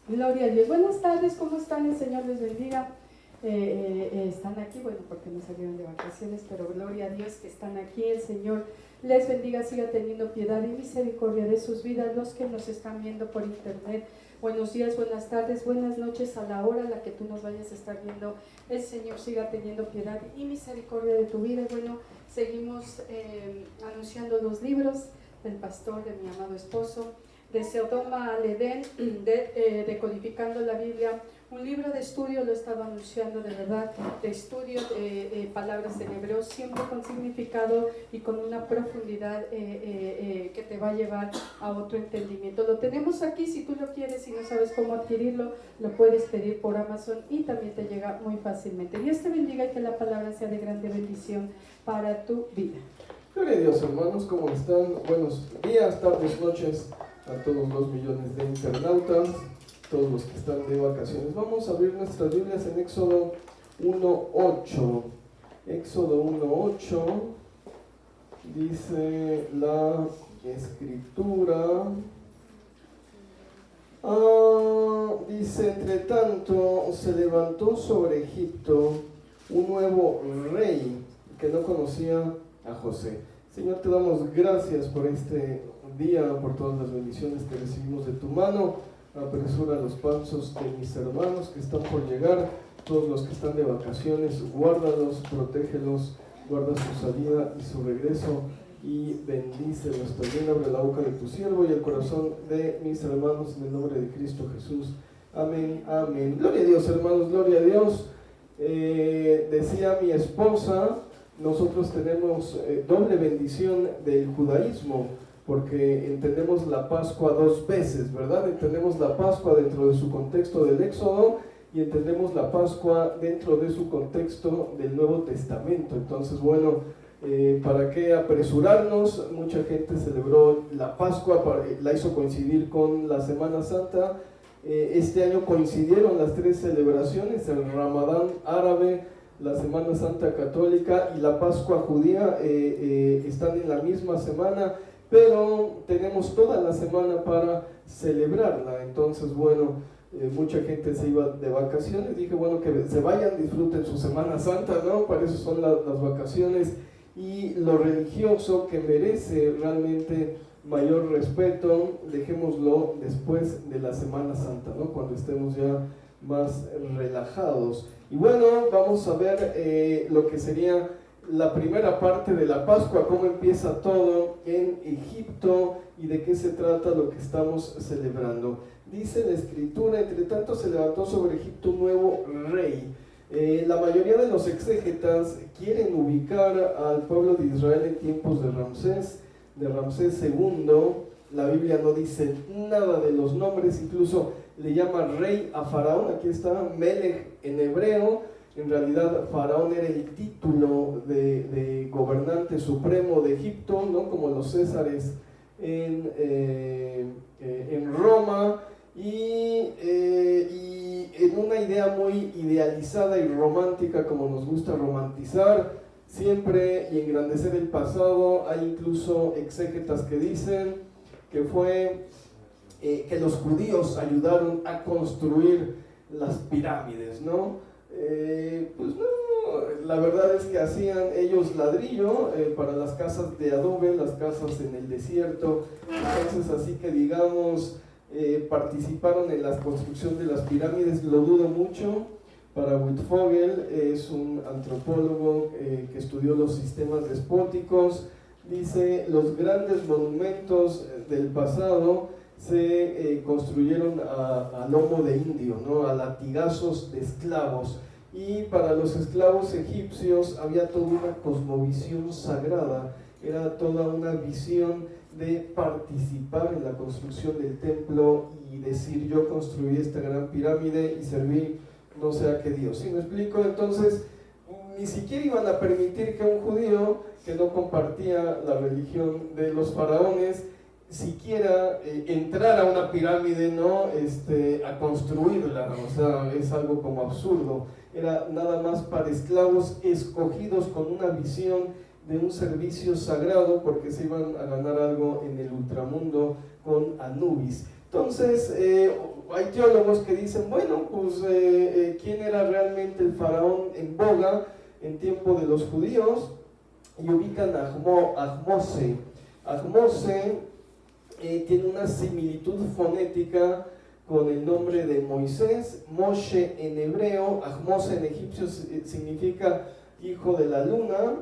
Gloria a Dios. Buenas tardes, ¿cómo están? El Señor les bendiga. Están aquí, bueno, porque no salieron de vacaciones, pero gloria a Dios que están aquí. El Señor les bendiga, siga teniendo piedad y misericordia de sus vidas. Los que nos están viendo por internet, buenos días, buenas tardes, buenas noches, a la hora a la que tú nos vayas a estar viendo. El Señor siga teniendo piedad y misericordia de tu vida. Bueno, seguimos anunciando los libros del pastor, de mi amado esposo, de Sodoma al Edén, decodificando la Biblia, un libro de estudio. Lo estaba anunciando, de verdad, de estudio de palabras en hebreo, siempre con significado y con una profundidad que te va a llevar a otro entendimiento. Lo tenemos aquí, si tú lo quieres y no sabes cómo adquirirlo, lo puedes pedir por Amazon y también te llega muy fácilmente. Dios te bendiga y que la palabra sea de grande bendición para tu vida. Gloria a Dios, hermanos, ¿cómo están? Buenos días, tardes, noches a todos los millones de internautas, todos los que están de vacaciones. Vamos a abrir nuestras Biblias en Éxodo 1:8. Éxodo 1:8 dice la escritura. Dice: entre tanto se levantó sobre Egipto un nuevo rey que no conocía a José. Señor, te damos gracias por este día, por todas las bendiciones que recibimos de tu mano. Apresura los pasos de mis hermanos que están por llegar, todos los que están de vacaciones, guárdalos, protégelos, guarda su salida y su regreso y bendícelos. También abre la boca de tu siervo y el corazón de mis hermanos en el nombre de Cristo Jesús. Amén, amén. Gloria a Dios, hermanos, gloria a Dios. Decía mi esposa, nosotros tenemos doble bendición del judaísmo, porque entendemos la Pascua dos veces, ¿verdad? Entendemos la Pascua dentro de su contexto del Éxodo y entendemos la Pascua dentro de su contexto del Nuevo Testamento. Entonces, bueno, ¿para qué apresurarnos? Mucha gente celebró la Pascua, la hizo coincidir con la Semana Santa. Este año coincidieron las tres celebraciones: el Ramadán árabe, la Semana Santa católica y la Pascua judía. Están en la misma semana, pero tenemos toda la semana para celebrarla. Entonces, bueno, mucha gente se iba de vacaciones. Dije, bueno, que se vayan, disfruten su Semana Santa, ¿no? Para eso son las vacaciones, y lo religioso, que merece realmente mayor respeto, dejémoslo después de la Semana Santa, ¿no? Cuando estemos ya más relajados. Y bueno, vamos a ver lo que sería la primera parte de la Pascua, cómo empieza todo en Egipto y de qué se trata lo que estamos celebrando. Dice la escritura: entre tanto se levantó sobre Egipto un nuevo rey. La mayoría de los exégetas quieren ubicar al pueblo de Israel en tiempos de Ramsés II. La Biblia no dice nada de los nombres, incluso le llama rey a Faraón. Aquí está Melech en hebreo. En realidad, Faraón era el título de gobernante supremo de Egipto, ¿no? Como los césares en Roma, y en una idea muy idealizada y romántica, como nos gusta romantizar siempre y engrandecer el pasado. Hay incluso exégetas que dicen que fue que los judíos ayudaron a construir las pirámides, ¿no? Pues no, la verdad es que hacían ellos ladrillo para las casas de adobe, las casas en el desierto. Entonces, así que digamos, participaron en la construcción de las pirámides, lo dudo mucho. Para Wittfogel, es un antropólogo que estudió los sistemas despóticos, dice: los grandes monumentos del pasado se construyeron a lomo de indio, ¿no? A latigazos de esclavos. Y para los esclavos egipcios había toda una cosmovisión sagrada, era toda una visión de participar en la construcción del templo y decir: yo construí esta gran pirámide y serví no sé a qué Dios. ¿Sí me explico? Entonces, ni siquiera iban a permitir que un judío que no compartía la religión de los faraones siquiera entrar a una pirámide, ¿no? A construirla. O sea, es algo como absurdo. Era nada más para esclavos escogidos con una visión de un servicio sagrado, porque se iban a ganar algo en el ultramundo con Anubis. Entonces, hay teólogos que dicen, bueno, pues ¿quién era realmente el faraón en boga en tiempo de los judíos? Y ubican a Ahmose. Ahmose tiene una similitud fonética con el nombre de Moisés. Moshe en hebreo, Ahmose en egipcio significa hijo de la luna,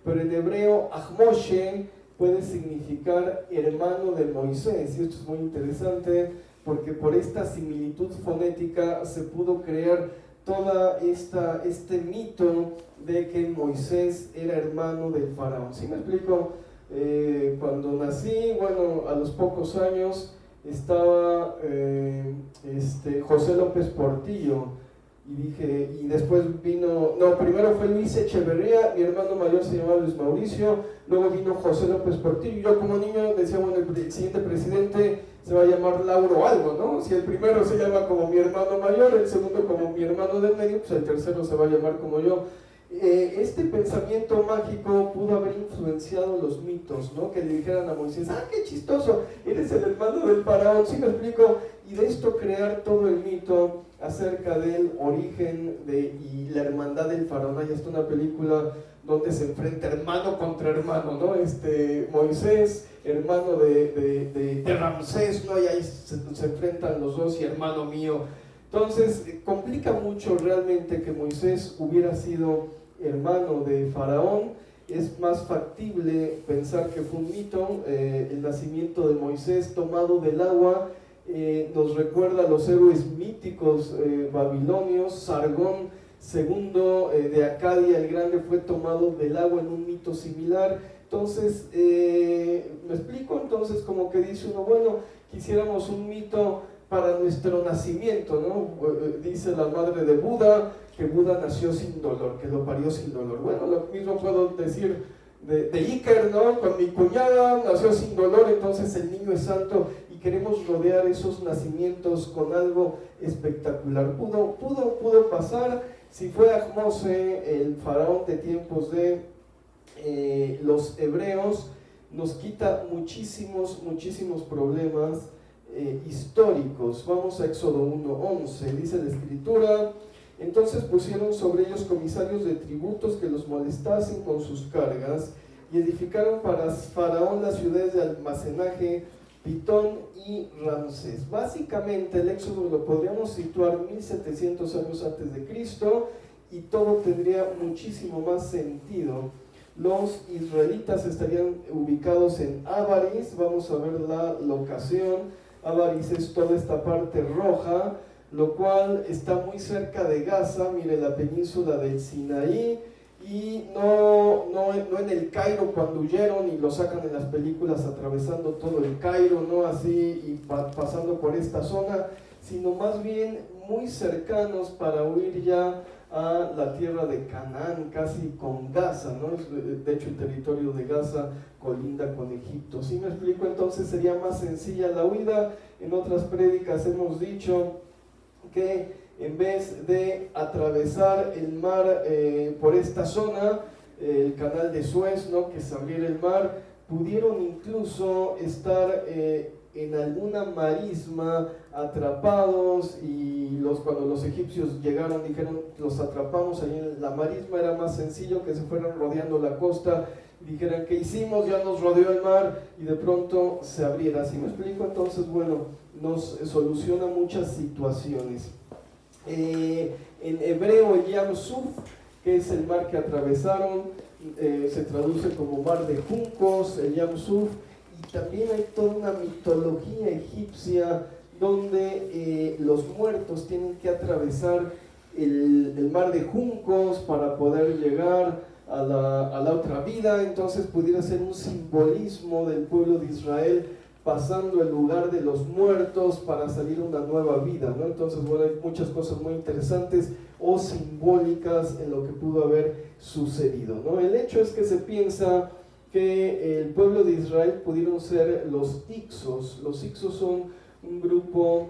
pero en hebreo Ahmoshe puede significar hermano de Moisés, y esto es muy interesante porque por esta similitud fonética se pudo crear toda este mito de que Moisés era hermano del faraón. ¿Sí me explico? Cuando nací, bueno, a los pocos años estaba José López Portillo, y después primero fue Luis Echeverría, mi hermano mayor se llamaba Luis Mauricio, luego vino José López Portillo, y yo como niño decía, bueno, el siguiente presidente se va a llamar Lauro algo, ¿no? Si el primero se llama como mi hermano mayor, el segundo como mi hermano del medio, pues el tercero se va a llamar como yo. Este pensamiento mágico pudo haber influenciado los mitos, ¿no? Que le dijeran a Moisés, qué chistoso, eres el hermano del faraón, ¿sí me explico? Y de esto crear todo el mito acerca del origen y la hermandad del faraón. Ahí está una película donde se enfrenta hermano contra hermano, ¿no? Moisés, hermano de Ramsés, ¿no? Y ahí se enfrentan los dos, y hermano mío. Entonces, complica mucho realmente que Moisés hubiera sido hermano de Faraón. Es más factible pensar que fue un mito. El nacimiento de Moisés tomado del agua nos recuerda a los héroes míticos babilonios. Sargón II de Acadia el Grande fue tomado del agua en un mito similar. Entonces, ¿me explico? Entonces, como que dice uno, bueno, quisiéramos un mito para nuestro nacimiento, ¿no? Dice la madre de Buda que Buda nació sin dolor, que lo parió sin dolor. Bueno, lo mismo puedo decir de Iker, ¿no? Con mi cuñada nació sin dolor, entonces el niño es santo, y queremos rodear esos nacimientos con algo espectacular. Pudo pasar. Si fue Ahmose, el faraón de tiempos de los hebreos, nos quita muchísimos problemas históricos. Vamos a Éxodo 1:11, dice la escritura: entonces pusieron sobre ellos comisarios de tributos que los molestasen con sus cargas, y edificaron para Faraón las ciudades de almacenaje, Pitón y Ramsés. Básicamente el Éxodo lo podríamos situar 1700 años antes de Cristo, y todo tendría muchísimo más sentido. Los israelitas estarían ubicados en Avaris. Vamos a ver la locación. Avaris es toda esta parte roja, lo cual está muy cerca de Gaza. Mire, la península del Sinaí, y no en el Cairo cuando huyeron y lo sacan en las películas atravesando todo el Cairo, no así y pasando por esta zona, sino más bien muy cercanos para huir ya a la tierra de Canaán, casi con Gaza, ¿no? De hecho el territorio de Gaza colinda con Egipto. ¿Sí me explico? Entonces sería más sencilla la huida. En otras prédicas hemos dicho que en vez de atravesar el mar por esta zona, el canal de Suez, ¿no? Que se abriera el mar, pudieron incluso estar en alguna marisma atrapados, y cuando los egipcios llegaron dijeron, los atrapamos ahí en la marisma. Era más sencillo que se fueran rodeando la costa y dijeran, ¿qué hicimos? Ya nos rodeó el mar, y de pronto se abriera. ¿Sí me explico? Entonces, bueno, nos soluciona muchas situaciones. En hebreo el Yam Suf, que es el mar que atravesaron, se traduce como mar de juncos, el Yam Suf. Y también hay toda una mitología egipcia donde los muertos tienen que atravesar el mar de juncos para poder llegar a la otra vida. Entonces pudiera ser un simbolismo del pueblo de Israel pasando el lugar de los muertos para salir a una nueva vida, ¿no? Entonces, bueno, hay muchas cosas muy interesantes o simbólicas en lo que pudo haber sucedido, ¿no? El hecho es que se piensa que el pueblo de Israel pudieron ser los Ixos. Los Ixos son un grupo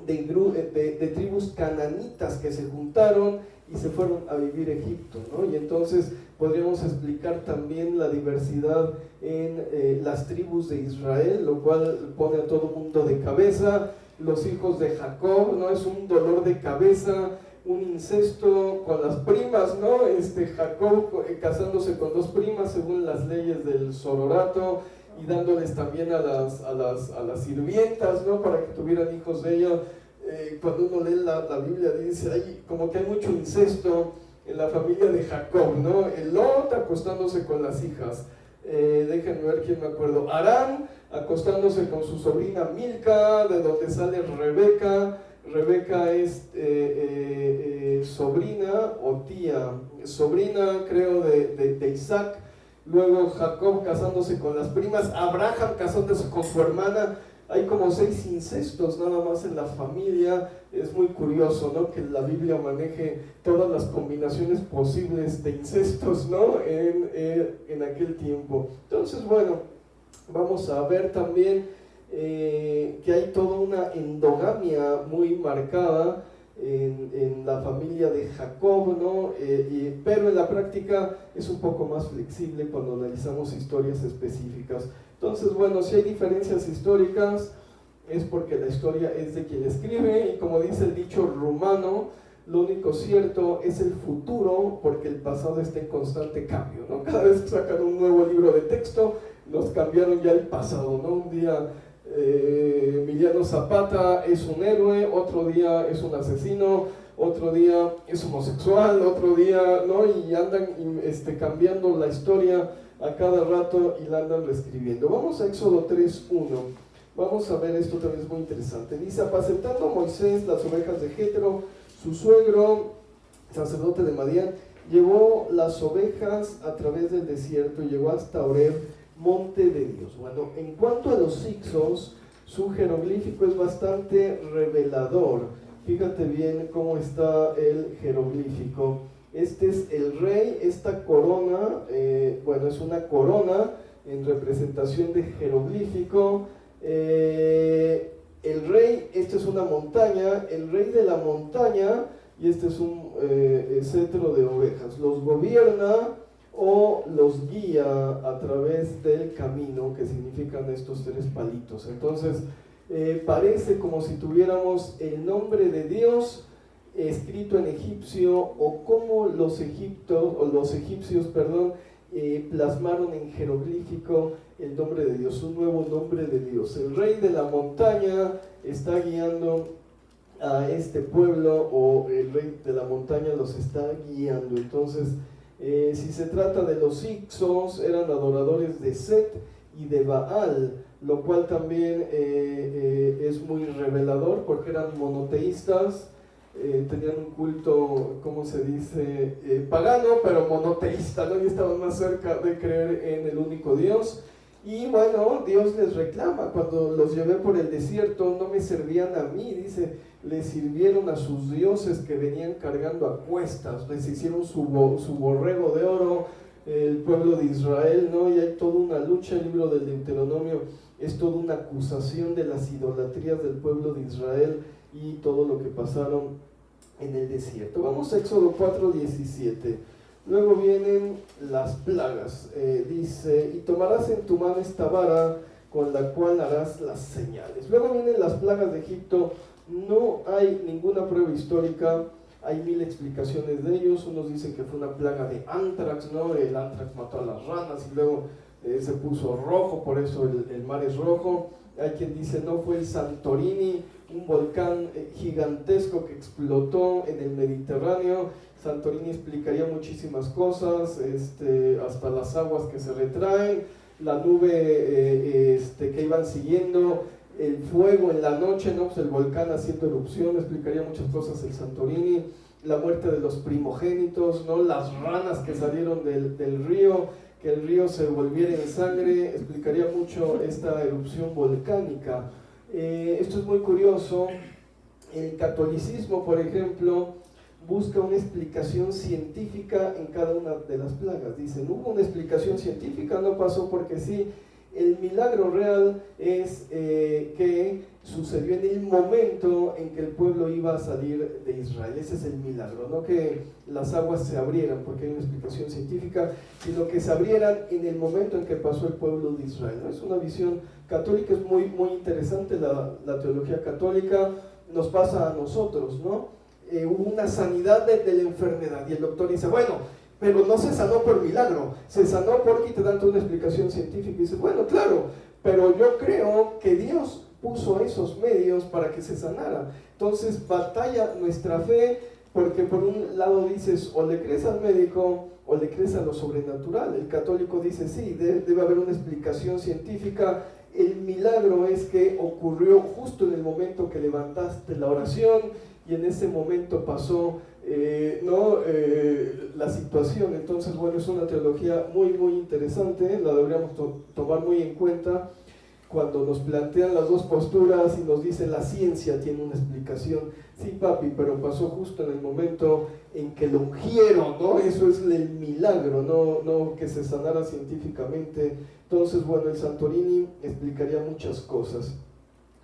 de tribus cananitas que se juntaron y se fueron a vivir a Egipto, ¿no? Y entonces podríamos explicar también la diversidad en las tribus de Israel, lo cual pone a todo mundo de cabeza. Los hijos de Jacob, ¿no? Es un dolor de cabeza, un incesto con las primas, ¿no? Jacob casándose con dos primas según las leyes del sororato y dándoles también a las sirvientas, ¿no? Para que tuvieran hijos de ella. Cuando uno lee la Biblia dice, ay, como que hay mucho incesto en la familia de Jacob, ¿no? Lot acostándose con las hijas, déjenme ver quién me acuerdo, Aram acostándose con su sobrina Milca, de donde sale Rebeca. Rebeca es sobrina o tía, sobrina creo de Isaac. Luego Jacob casándose con las primas, Abraham casándose con su hermana. Hay como 6 incestos nada más en la familia. Es muy curioso, ¿no? Que la Biblia maneje todas las combinaciones posibles de incestos, ¿no? En aquel tiempo. Entonces, bueno, vamos a ver también que hay toda una endogamia muy marcada en la familia de Jacob, ¿no? Pero en la práctica es un poco más flexible cuando analizamos historias específicas. Entonces, bueno, si hay diferencias históricas es porque la historia es de quien escribe, y como dice el dicho rumano, lo único cierto es el futuro, porque el pasado está en constante cambio, ¿no? Cada vez que sacan un nuevo libro de texto, nos cambiaron ya el pasado, ¿no? Un día Emiliano Zapata es un héroe, otro día es un asesino, otro día es homosexual, otro día, ¿no? Y andan cambiando la historia a cada rato y la andan reescribiendo. Vamos a Éxodo 3:1. Vamos a ver, esto también es muy interesante. Dice: apacentando Moisés las ovejas de Jetro, su suegro, sacerdote de Madián, llevó las ovejas a través del desierto y llegó hasta Horeb, monte de Dios. Bueno, en cuanto a los Ixos, su jeroglífico es bastante revelador. Fíjate bien cómo está el jeroglífico. Este es el rey, esta corona, bueno, es una corona en representación de jeroglífico. El rey, esta es una montaña, el rey de la montaña, y este es un cetro de ovejas. Los gobierna o los guía a través del camino, que significan estos 3 palitos. Entonces, parece como si tuviéramos el nombre de Dios escrito en egipcio, o como los egipcios, plasmaron en jeroglífico el nombre de Dios, un nuevo nombre de Dios. El rey de la montaña está guiando a este pueblo, o el rey de la montaña los está guiando. Entonces, si se trata de los Ixos, eran adoradores de Set y de Baal, lo cual también es muy revelador, porque eran monoteístas. Tenían un culto, ¿cómo se dice? Pagano, pero monoteísta, ¿no? Y estaban más cerca de creer en el único Dios. Y bueno, Dios les reclama: cuando los llevé por el desierto no me servían a mí, dice, les sirvieron a sus dioses que venían cargando a cuestas, les hicieron su borrego de oro, el pueblo de Israel, ¿no? Y hay toda una lucha. El libro del Deuteronomio es toda una acusación de las idolatrías del pueblo de Israel y todo lo que pasaron en el desierto. Vamos a Éxodo 4:17. Luego vienen las plagas. Dice: y tomarás en tu mano esta vara con la cual harás las señales. Luego vienen las plagas de Egipto. No hay ninguna prueba histórica, hay 1000 explicaciones de ellos. Unos dicen que fue una plaga de ántrax, ¿no? El ántrax mató a las ranas y luego se puso rojo, por eso el mar es rojo. Hay quien dice no, fue el Santorini, un volcán gigantesco que explotó en el Mediterráneo. Santorini explicaría muchísimas cosas, hasta las aguas que se retraen, la nube que iban siguiendo, el fuego en la noche, ¿no? Pues el volcán haciendo erupción, explicaría muchas cosas el Santorini. La muerte de los primogénitos, ¿no? Las ranas que salieron del río, que el río se volviera en sangre, explicaría mucho esta erupción volcánica. Esto es muy curioso. El catolicismo, por ejemplo, busca una explicación científica en cada una de las plagas. Dicen, hubo una explicación científica, no pasó porque sí. El milagro real es que sucedió en el momento en que el pueblo iba a salir de Israel. Ese es el milagro, no que las aguas se abrieran, porque hay una explicación científica, sino que se abrieran en el momento en que pasó el pueblo de Israel, ¿no? Es una visión católica, es muy, muy interesante la teología católica. Nos pasa a nosotros, ¿no? Hubo una sanidad de la enfermedad y el doctor dice, bueno, pero no se sanó por milagro, se sanó porque te dan toda una explicación científica y dices, bueno, claro, pero yo creo que Dios puso esos medios para que se sanara. Entonces batalla nuestra fe, porque por un lado dices, o le crees al médico o le crees a lo sobrenatural. El católico dice, sí, debe haber una explicación científica. El milagro es que ocurrió justo en el momento que levantaste la oración y en ese momento pasó la situación. Entonces, bueno, es una teología muy, muy interesante, la deberíamos tomar muy en cuenta cuando nos plantean las dos posturas y nos dicen la ciencia tiene una explicación. Sí, papi, pero pasó justo en el momento en que lo ungieron, ¿no? Eso es el milagro, no que se sanara científicamente. Entonces, bueno, el Santorini explicaría muchas cosas.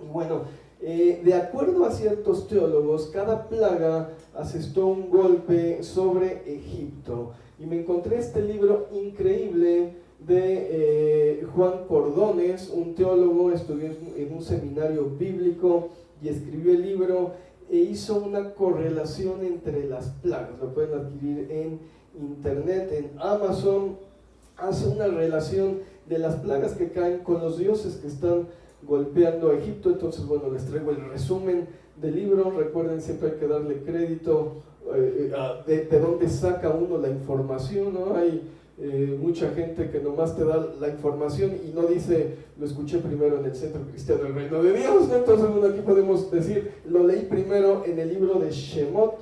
Y bueno, de acuerdo a ciertos teólogos, cada plaga asestó un golpe sobre Egipto. Y me encontré este libro increíble de Juan Cordones, un teólogo, estudió en un seminario bíblico y escribió el libro e hizo una correlación entre las plagas. Lo pueden adquirir en internet, en Amazon. Hace una relación de las plagas que caen con los dioses que están golpeando a Egipto. Entonces, bueno, les traigo el resumen del libro. Recuerden, siempre hay que darle crédito de dónde saca uno la información, ¿no? Hay mucha gente que nomás te da la información y no dice, lo escuché primero en el Centro Cristiano del Reino de Dios, ¿no? Entonces, bueno, aquí podemos decir, lo leí primero en el libro de Shemot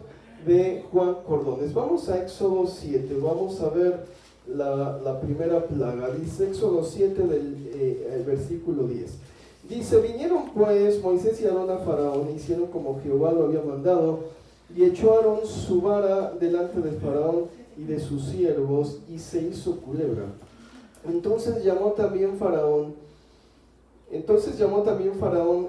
de Juan Cordones. Vamos a Éxodo 7, vamos a ver la primera plaga. Dice Éxodo 7 del versículo 10. Dice, vinieron pues Moisés y Aarón a Faraón, e hicieron como Jehová lo había mandado, y echó Aarón su vara delante de Faraón y de sus siervos, y se hizo culebra. Entonces llamó también Faraón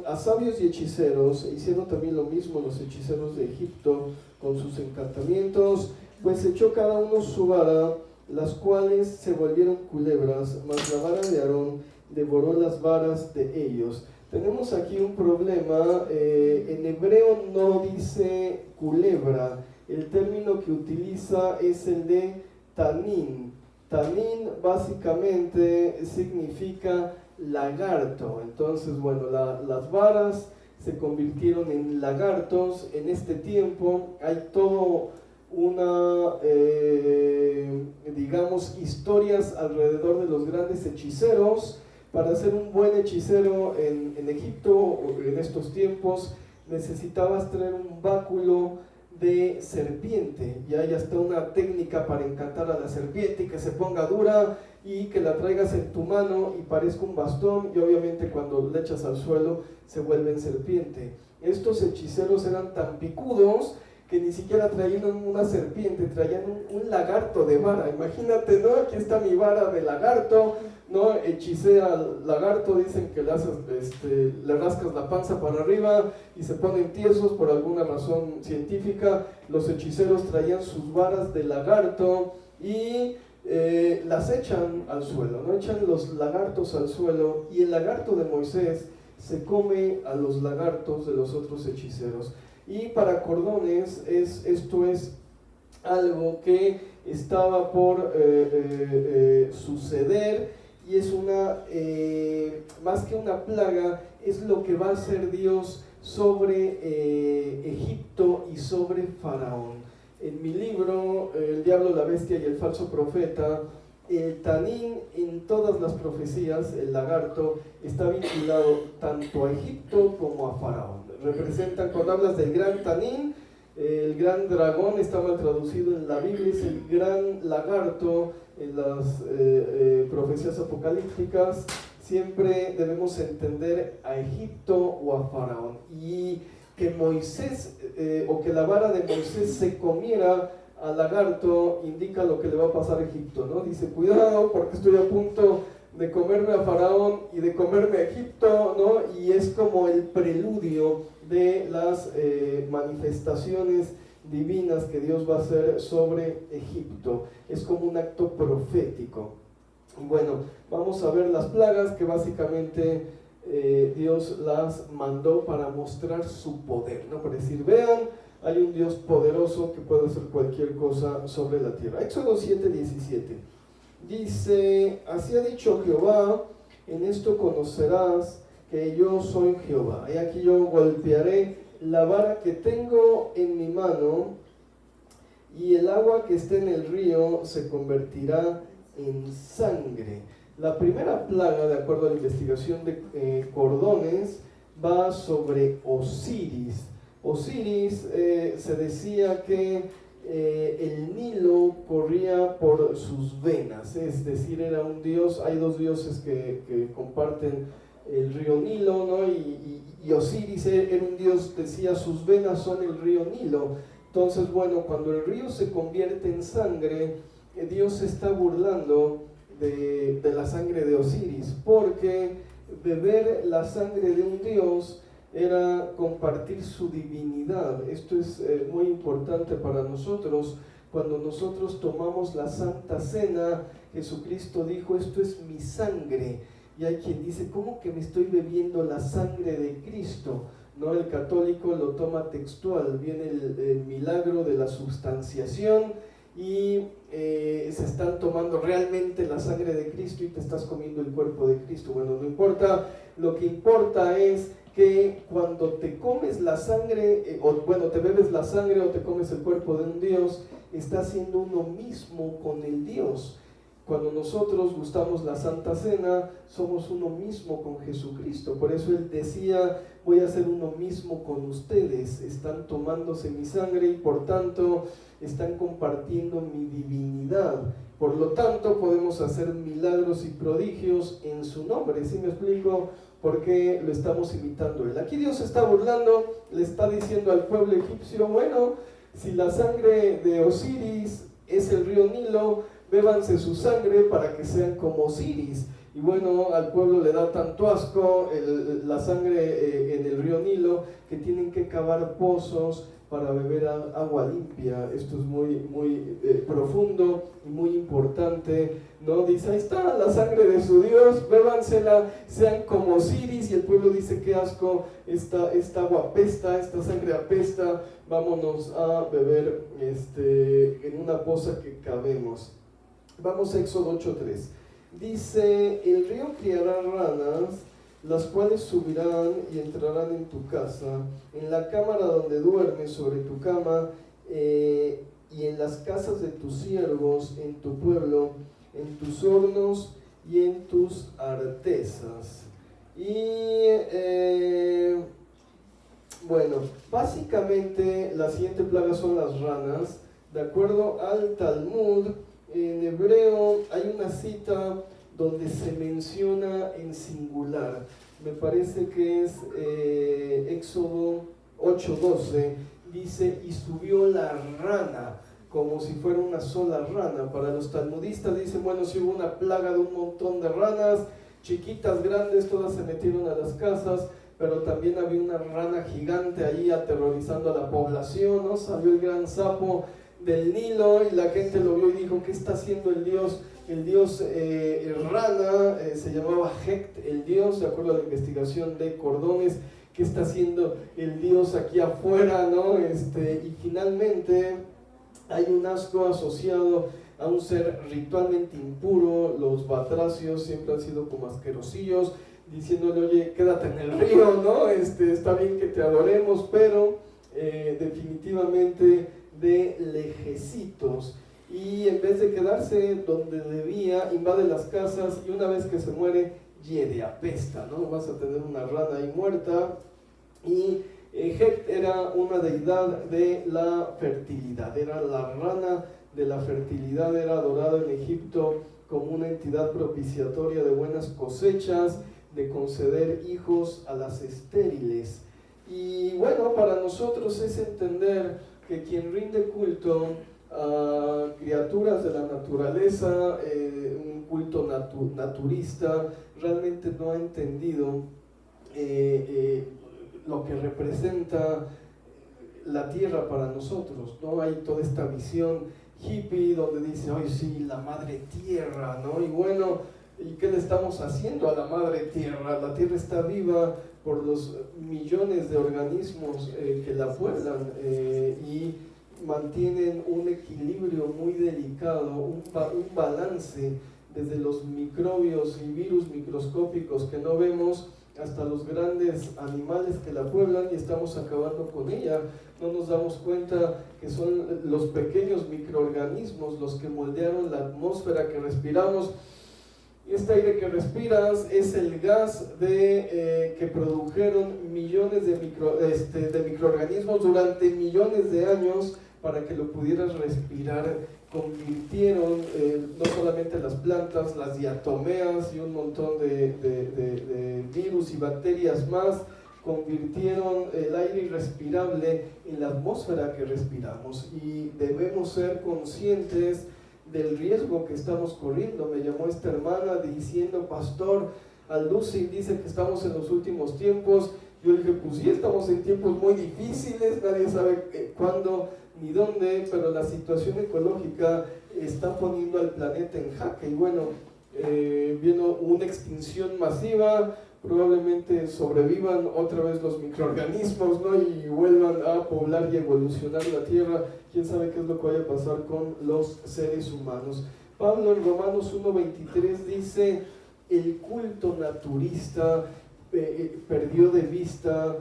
a sabios y hechiceros, e hicieron también lo mismo los hechiceros de Egipto con sus encantamientos, pues echó cada uno su vara, las cuales se volvieron culebras, mas la vara de Aarón devoró las varas de ellos. Tenemos aquí un problema, en hebreo no dice culebra, el término que utiliza es el de tanín. Tanín básicamente significa lagarto. Entonces, bueno, las varas se convirtieron en lagartos. En este tiempo hay todo digamos, historias alrededor de los grandes hechiceros. Para ser un buen hechicero en Egipto, en estos tiempos, necesitabas traer un báculo de serpiente, y hay hasta una técnica para encantar a la serpiente y que se ponga dura y que la traigas en tu mano y parezca un bastón, y obviamente cuando le echas al suelo se vuelve en serpiente. Estos hechiceros eran tan picudos que ni siquiera traían una serpiente, traían un lagarto de vara. Imagínate, ¿no? Aquí está mi vara de lagarto, ¿no? Hechicé al lagarto, dicen que le rascas la panza para arriba y se ponen tiesos por alguna razón científica. Los hechiceros traían sus varas de lagarto y las echan al suelo, ¿no? Echan los lagartos al suelo, y el lagarto de Moisés se come a los lagartos de los otros hechiceros. Y para Cordones esto es algo que estaba por suceder, y es más que una plaga, es lo que va a hacer Dios sobre Egipto y sobre Faraón. En mi libro, El diablo, la bestia y el falso profeta, el tanín en todas las profecías, el lagarto, está vinculado tanto a Egipto como a Faraón. Representan, cuando hablas del gran tanín, el gran dragón está mal traducido en la Biblia, es el gran lagarto. En las profecías apocalípticas siempre debemos entender a Egipto o a Faraón, y que Moisés o que la vara de Moisés se comiera al lagarto indica lo que le va a pasar a Egipto, ¿no? Dice, cuidado porque estoy a punto de comerme a Faraón y de comerme a Egipto, ¿no? Y es como el preludio de las manifestaciones divinas que Dios va a hacer sobre Egipto. Es como un acto profético. Y bueno, vamos a ver las plagas que básicamente Dios las mandó para mostrar su poder, ¿no? Para decir, vean, hay un Dios poderoso que puede hacer cualquier cosa sobre la tierra. Éxodo 7:17 dice, así ha dicho Jehová, en esto conocerás que yo soy Jehová. Y aquí yo golpearé la vara que tengo en mi mano, y el agua que esté en el río se convertirá en sangre. La primera plaga, de acuerdo a la investigación de Cordones, va sobre Osiris. Osiris se decía que el Nilo corría por sus venas, es decir, era un dios. Hay dos dioses que comparten el río Nilo, ¿no? Y Osiris era un dios, decía, sus venas son el río Nilo. Entonces, bueno, cuando el río se convierte en sangre, Dios se está burlando de la sangre de Osiris, porque beber la sangre de un dios era compartir su divinidad. Esto es muy importante para nosotros. Cuando nosotros tomamos la Santa Cena, Jesucristo dijo, esto es mi sangre. Y hay quien dice, ¿cómo que me estoy bebiendo la sangre de Cristo? No, el católico lo toma textual, viene el milagro de la substanciación y se están tomando realmente la sangre de Cristo y te estás comiendo el cuerpo de Cristo. Bueno, no importa, lo que importa es que cuando te comes la sangre, te bebes la sangre o te comes el cuerpo de un Dios, estás siendo uno mismo con el Dios. Cuando nosotros gustamos la Santa Cena, somos uno mismo con Jesucristo. Por eso Él decía, voy a ser uno mismo con ustedes. Están tomándose mi sangre y por tanto están compartiendo mi divinidad. Por lo tanto, podemos hacer milagros y prodigios en su nombre. ¿Sí me explico? Porque lo estamos imitando a Él. Aquí Dios se está burlando, le está diciendo al pueblo egipcio, bueno, si la sangre de Osiris es el río Nilo, bébanse su sangre para que sean como Osiris. Y bueno, al pueblo le da tanto asco la sangre en el río Nilo que tienen que cavar pozos para beber agua limpia. Esto es muy profundo y muy importante, ¿no? Dice, ahí está la sangre de su Dios, bébansela, sean como Osiris. Y el pueblo dice, qué asco, esta agua apesta, esta sangre apesta, vámonos a beber en una poza que cavemos. Vamos a Éxodo 8:3. Dice, el río criará ranas, las cuales subirán y entrarán en tu casa, en la cámara donde duermes, sobre tu cama, y en las casas de tus siervos, en tu pueblo, en tus hornos y en tus artesas. Y bueno, básicamente la siguiente plaga son las ranas. De acuerdo al Talmud, en hebreo hay una cita donde se menciona en singular. Me parece que es Éxodo 8:12. Dice, y subió la rana, como si fuera una sola rana. Para los talmudistas dicen, bueno, si hubo una plaga de un montón de ranas, chiquitas, grandes, todas se metieron a las casas, pero también había una rana gigante ahí aterrorizando a la población, ¿no? Salió el gran sapo del Nilo y la gente lo vio y dijo, ¿qué está haciendo el dios? El dios rana se llamaba Hecht, el dios, de acuerdo a la investigación de Cordones. ¿Qué está haciendo el dios aquí afuera, no? Y finalmente hay un asco asociado a un ser ritualmente impuro. Los batracios siempre han sido como asquerosillos, diciéndole, oye, quédate en el río, ¿no? Está bien que te adoremos, pero definitivamente de lejecitos. Y en vez de quedarse donde debía, invade las casas y una vez que se muere, hiede, apesta, ¿no? Vas a tener una rana ahí muerta. Y Hecht era una deidad de la fertilidad, era la rana de la fertilidad, era adorada en Egipto como una entidad propiciatoria de buenas cosechas, de conceder hijos a las estériles. Y bueno, para nosotros es entender que quien rinde culto a criaturas de la naturaleza, un culto naturista. Realmente no ha entendido lo que representa la tierra para nosotros, ¿no? Hay toda esta visión hippie donde dice, ay sí, la madre tierra, ¿no? Y bueno, ¿y qué le estamos haciendo a la madre tierra? La tierra está viva por los millones de organismos que la pueblan y mantienen un equilibrio muy delicado, un balance desde los microbios y virus microscópicos que no vemos hasta los grandes animales que la pueblan, y estamos acabando con ella. No nos damos cuenta que son los pequeños microorganismos los que moldearon la atmósfera que respiramos. Y este aire que respiras es el gas que produjeron millones de microorganismos durante millones de años para que lo pudieras respirar. Convirtieron no solamente las plantas, las diatomeas y un montón de virus y bacterias más, convirtieron el aire irrespirable en la atmósfera que respiramos, y debemos ser conscientes del riesgo que estamos corriendo. Me llamó esta hermana diciendo, pastor, Alducin dice que estamos en los últimos tiempos. Yo le dije, pues sí, estamos en tiempos muy difíciles, nadie sabe cuándo ni dónde, pero la situación ecológica está poniendo al planeta en jaque. Y bueno, vino una extinción masiva, probablemente sobrevivan otra vez los microorganismos, ¿no? Y vuelvan a poblar y evolucionar la Tierra. Quién sabe qué es lo que vaya a pasar con los seres humanos. Pablo en Romanos 1:23 dice, el culto naturista perdió de vista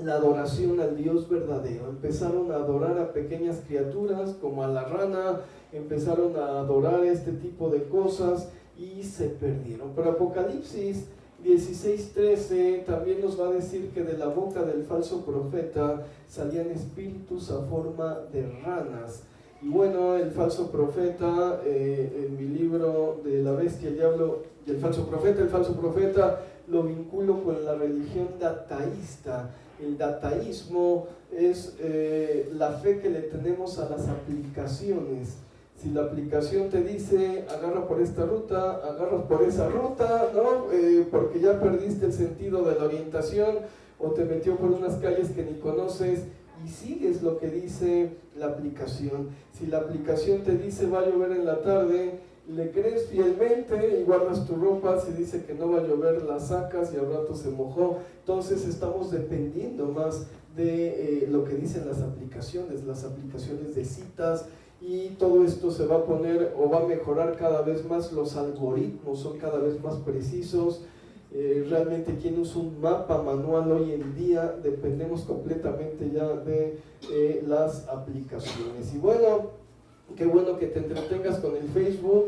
la adoración al Dios verdadero. Empezaron a adorar a pequeñas criaturas como a la rana, empezaron a adorar este tipo de cosas y se perdieron. Pero Apocalipsis 16:13 también nos va a decir que de la boca del falso profeta salían espíritus a forma de ranas. Y bueno, el falso profeta, en mi libro de la bestia, el diablo y el falso profeta lo vinculo con la religión dataísta. El dataísmo es la fe que le tenemos a las aplicaciones. Si la aplicación te dice, agarra por esta ruta, agarras por esa ruta, ¿no? Porque ya perdiste el sentido de la orientación, o te metió por unas calles que ni conoces, y sigues lo que dice la aplicación. Si la aplicación te dice, va a llover en la tarde, le crees fielmente y guardas tu ropa. Si dice que no va a llover, la sacas y al rato se mojó. Entonces estamos dependiendo más de lo que dicen las aplicaciones de citas, y todo esto se va a poner o va a mejorar cada vez más. Los algoritmos son cada vez más precisos. Realmente quien usa un mapa manual hoy en día, dependemos completamente ya de las aplicaciones. Y bueno, qué bueno que te entretengas con el Facebook,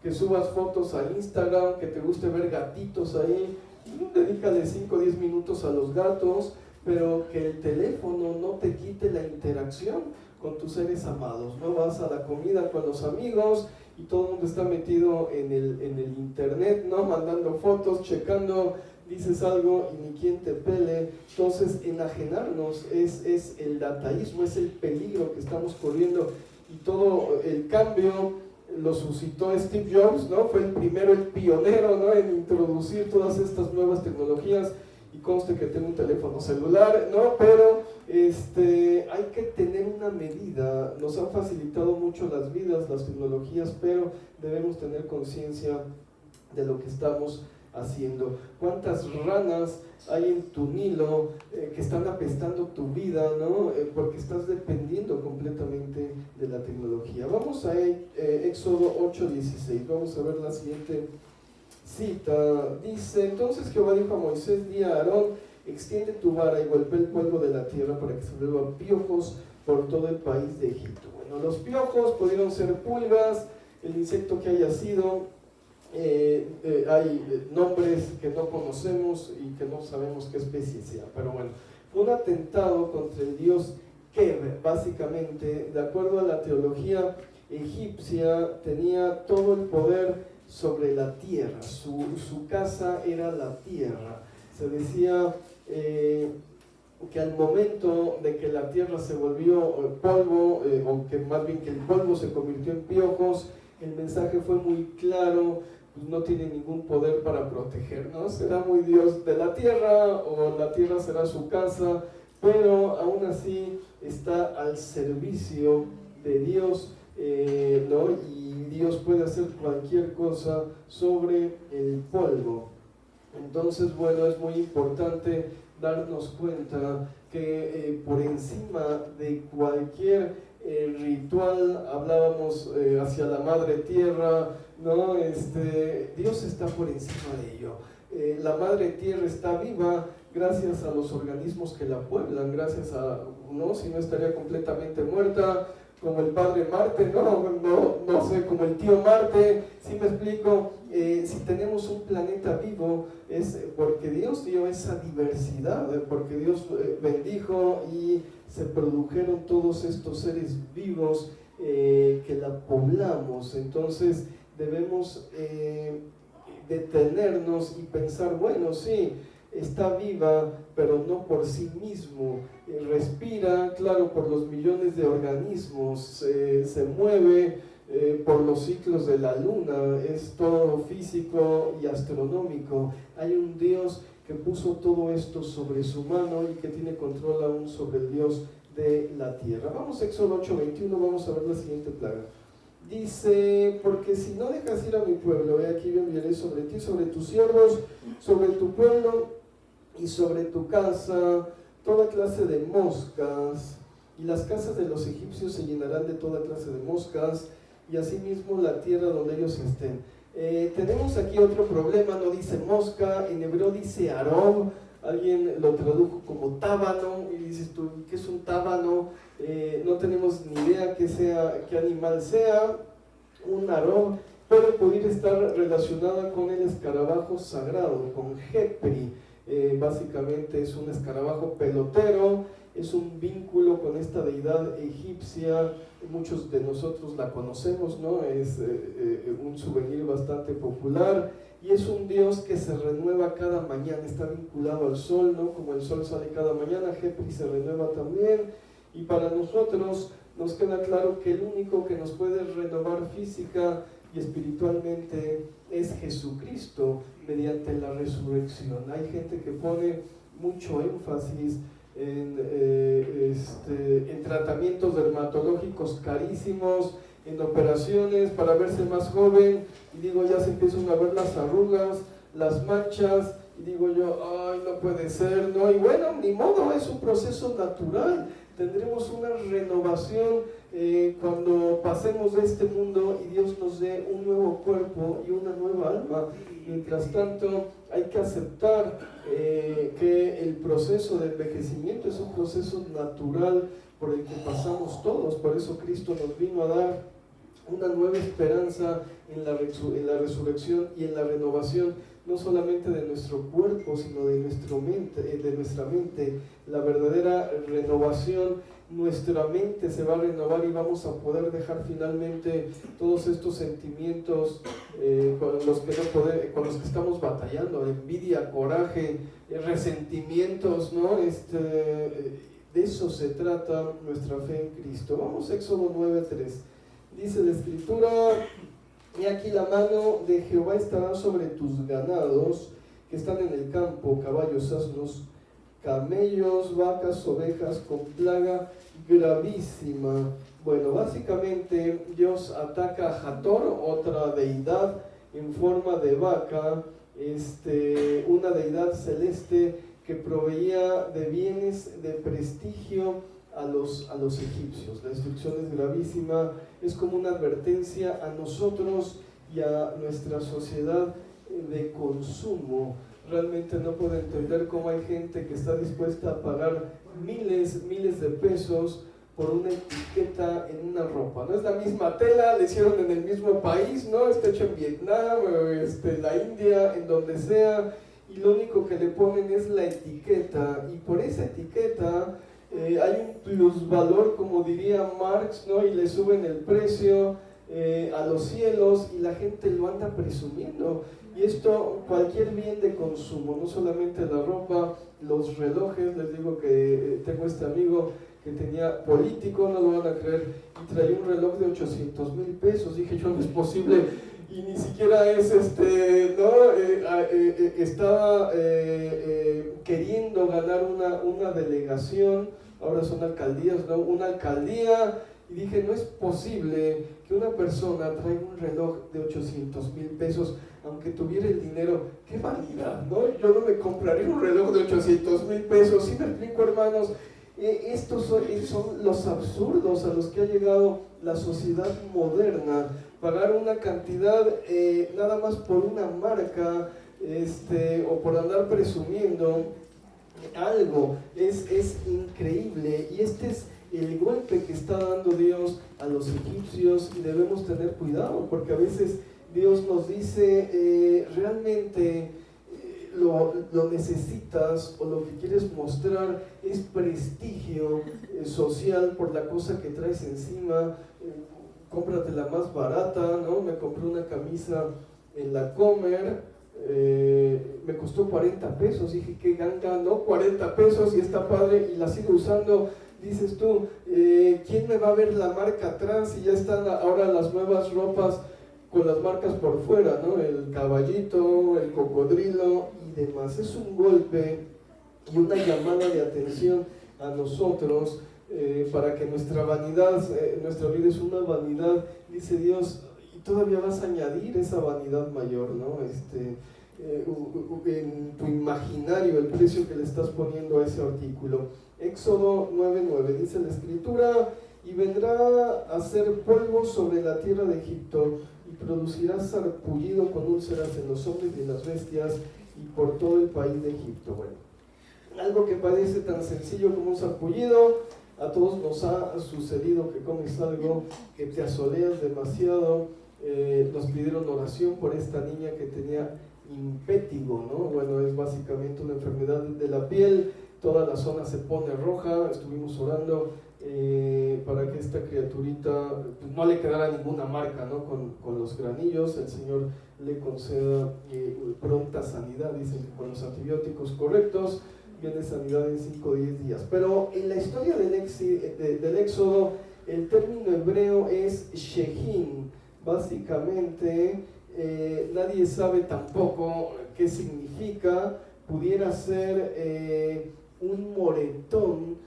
que subas fotos a Instagram, que te guste ver gatitos ahí. Dedícale 5 o 10 minutos a los gatos, pero que el teléfono no te quite la interacción con tus seres amados. No vas a la comida con los amigos y todo el mundo está metido en el internet, ¿no? Mandando fotos, checando, dices algo y ni quien te pele. Entonces, enajenarnos es el dataísmo, es el peligro que estamos corriendo, y todo el cambio lo suscitó Steve Jobs, ¿no? Fue el primero, el pionero, ¿no? En introducir todas estas nuevas tecnologías. Y conste que tengo un teléfono celular, ¿no? Pero hay que tener una medida. Nos han facilitado mucho las vidas, las tecnologías, pero debemos tener conciencia de lo que estamos haciendo. ¿Cuántas ranas hay en tu Nilo que están apestando tu vida, ¿no? Porque estás dependiendo completamente de la tecnología. Vamos a Éxodo 8:16. Vamos a ver la siguiente cita. Dice, entonces Jehová dijo a Moisés, di a Aarón, extiende tu vara y golpea el polvo de la tierra para que se vuelvan piojos por todo el país de Egipto. Bueno, los piojos pudieron ser pulgas, el insecto que haya sido. Hay nombres que no conocemos y que no sabemos qué especie sea, pero bueno, fue un atentado contra el dios Keb. Básicamente, de acuerdo a la teología egipcia, tenía todo el poder sobre la tierra. Su casa era la tierra. Se decía que al momento de que la tierra se volvió polvo, o que más bien que el polvo se convirtió en piojos, el mensaje fue muy claro: pues no tiene ningún poder para protegernos, será muy Dios de la tierra, o la tierra será su casa, pero aún así está al servicio de Dios, ¿no? Y Dios puede hacer cualquier cosa sobre el polvo. Entonces, bueno, es muy importante darnos cuenta que por encima de cualquier ritual, hablábamos hacia la madre tierra, ¿no? Dios está por encima de ello. La madre tierra está viva gracias a los organismos que la pueblan, gracias a, ¿no? Si no estaría completamente muerta, como el padre Marte, no sé, como el tío Marte. ¿Sí me explico? Si tenemos un planeta vivo es porque Dios dio esa diversidad, porque Dios bendijo y se produjeron todos estos seres vivos que la poblamos. Entonces debemos detenernos y pensar, bueno, sí, está viva, pero no por sí mismo, respira, claro, por los millones de organismos, se mueve por los ciclos de la luna, es todo físico y astronómico. Hay un Dios que puso todo esto sobre su mano y que tiene control aún sobre el Dios de la tierra. Vamos a Éxodo 8:21, vamos a ver la siguiente plaga. Dice: porque si no dejas ir a mi pueblo, he aquí yo enviaré sobre ti, sobre tus siervos, sobre tu pueblo y sobre tu casa toda clase de moscas, y las casas de los egipcios se llenarán de toda clase de moscas, y asimismo la tierra donde ellos estén. Tenemos aquí otro problema, no dice mosca, en hebreo dice arob, alguien lo tradujo como tábano, y dices tú, ¿qué es un tábano? No tenemos ni idea qué animal sea, un arob, pero pudiera estar relacionada con el escarabajo sagrado, con Jepri. Básicamente es un escarabajo pelotero, es un vínculo con esta deidad egipcia. Muchos de nosotros la conocemos, ¿no? Es un souvenir bastante popular, y es un dios que se renueva cada mañana, está vinculado al sol, ¿no? Como el sol sale cada mañana, Jepri se renueva también. Y para nosotros nos queda claro que el único que nos puede renovar física y espiritualmente es Jesucristo mediante la resurrección. Hay gente que pone mucho énfasis en tratamientos dermatológicos carísimos, en operaciones para verse más joven, y digo, ya se empiezan a ver las arrugas, las manchas, y digo yo, ay, no puede ser, ¿no? Y bueno, ni modo, es un proceso natural. Tendremos una renovación cuando pasemos de este mundo y Dios nos dé un nuevo cuerpo y una nueva alma. Mientras tanto, hay que aceptar que el proceso de envejecimiento es un proceso natural por el que pasamos todos. Por eso Cristo nos vino a dar una nueva esperanza en la resurrección y en la renovación, no solamente de nuestro cuerpo, sino de nuestra mente. La verdadera renovación, nuestra mente se va a renovar y vamos a poder dejar finalmente todos estos sentimientos con los que estamos batallando: envidia, coraje, resentimientos, ¿no? De eso se trata nuestra fe en Cristo. Vamos a Éxodo 9:3. Dice la Escritura: y aquí la mano de Jehová estará sobre tus ganados que están en el campo, caballos, asnos, camellos, vacas, ovejas, con plaga gravísima. Bueno, básicamente Dios ataca a Hathor, otra deidad en forma de vaca, una deidad celeste que proveía de bienes, de prestigio a los egipcios. La destrucción es gravísima, es como una advertencia a nosotros y a nuestra sociedad de consumo. Realmente no puedo entender cómo hay gente que está dispuesta a pagar miles de pesos por una etiqueta en una ropa. No es la misma tela, la hicieron en el mismo país, ¿no? Está hecho en Vietnam, la India, en donde sea, y lo único que le ponen es la etiqueta, y por esa etiqueta hay un plusvalor, como diría Marx, ¿no? Y le suben el precio a los cielos, y la gente lo anda presumiendo. Y esto, cualquier bien de consumo, no solamente la ropa, los relojes. Les digo que tengo este amigo que tenía, político, no lo van a creer, y traía un reloj de 800,000 pesos. Dije yo, no es posible, y ni siquiera es ¿no? Estaba queriendo ganar una delegación, ahora son alcaldías, ¿no? Una alcaldía, y dije, no es posible que una persona traiga un reloj de 800,000 pesos, aunque tuviera el dinero. ¡Qué vanidad!, ¿no? Yo no me compraría un reloj de 800,000 pesos, ¿sí me explico, hermanos? Estos son los absurdos a los que ha llegado la sociedad moderna. Pagar una cantidad nada más por una marca, o por andar presumiendo algo, es increíble. Y este es el golpe que está dando Dios a los egipcios, y debemos tener cuidado, porque a veces Dios nos dice, realmente lo necesitas, o lo que quieres mostrar es prestigio social por la cosa que traes encima. Cómprate la más barata, ¿no? Me compré una camisa en la Comer, me costó 40 pesos, dije, qué ganga, ¿no? 40 pesos y está padre, y la sigo usando. Dices tú, ¿quién me va a ver la marca atrás? Y ya están ahora las nuevas ropas con las marcas por fuera, ¿no? El caballito, el cocodrilo y demás. Es un golpe y una llamada de atención a nosotros, para que nuestra vanidad, nuestra vida es una vanidad, dice Dios, y todavía vas a añadir esa vanidad mayor, ¿no? En tu imaginario, el precio que le estás poniendo a ese artículo. Éxodo 9:9 dice la escritura: y vendrá a ser polvo sobre la tierra de Egipto, y producirá sarpullido con úlceras en los hombres y en las bestias, y por todo el país de Egipto. Bueno, algo que parece tan sencillo como un sarpullido, a todos nos ha sucedido que comes algo, que te asoleas demasiado. Nos pidieron oración por esta niña que tenía impétigo, ¿no? Bueno, es básicamente una enfermedad de la piel, toda la zona se pone roja. Estuvimos orando para que esta criaturita pues, no le quedara ninguna marca, ¿no? Con los granillos, el Señor le conceda pronta sanidad. Dicen que con los antibióticos correctos viene sanidad en 5 o 10 días. Pero en la historia del Éxodo, el término hebreo es shehin. Básicamente, nadie sabe tampoco qué significa. Pudiera ser un moretón,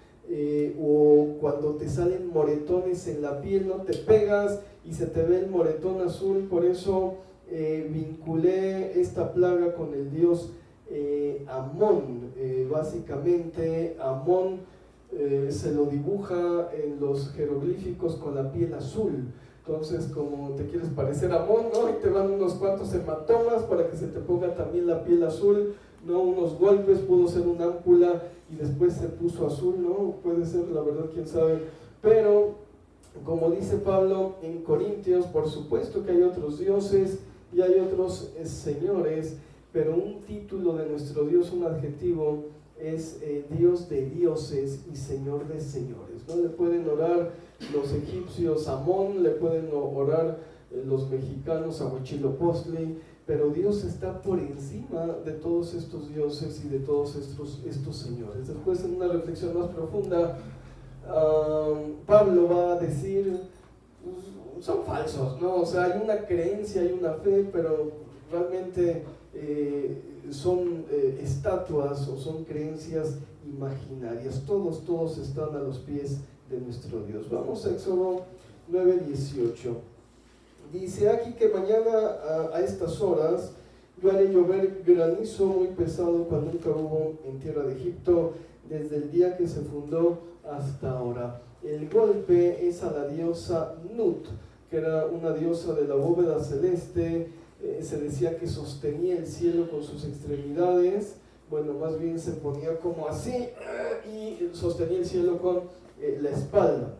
o cuando te salen moretones en la piel, no te pegas y se te ve el moretón azul. Por eso vinculé esta plaga con el dios Amón. Básicamente Amón se lo dibuja en los jeroglíficos con la piel azul. Entonces, como te quieres parecer a Amón, ¿no? Y te van unos cuantos hematomas para que se te ponga también la piel azul, ¿no? Unos golpes, pudo ser una ámpula y después se puso azul, ¿no? Puede ser, la verdad, quién sabe. Pero, como dice Pablo en Corintios, por supuesto que hay otros dioses y hay otros señores, pero un título de nuestro Dios, un adjetivo, es Dios de dioses y Señor de señores, ¿no? Le pueden orar los egipcios a Amón, le pueden orar los mexicanos a Huitzilopochtli, pero Dios está por encima de todos estos dioses y de todos estos señores. Después, en una reflexión más profunda, Pablo va a decir, son falsos, ¿no? O sea, hay una creencia, hay una fe, pero realmente son estatuas o son creencias imaginarias. Todos están a los pies de nuestro Dios. Vamos a Éxodo 9:18. Dice: aquí que mañana a estas horas yo haré llover granizo muy pesado cual nunca hubo en tierra de Egipto, desde el día que se fundó hasta ahora. El golpe es a la diosa Nut, que era una diosa de la bóveda celeste. Se decía que sostenía el cielo con sus extremidades. Bueno, más bien se ponía como así y sostenía el cielo con la espalda.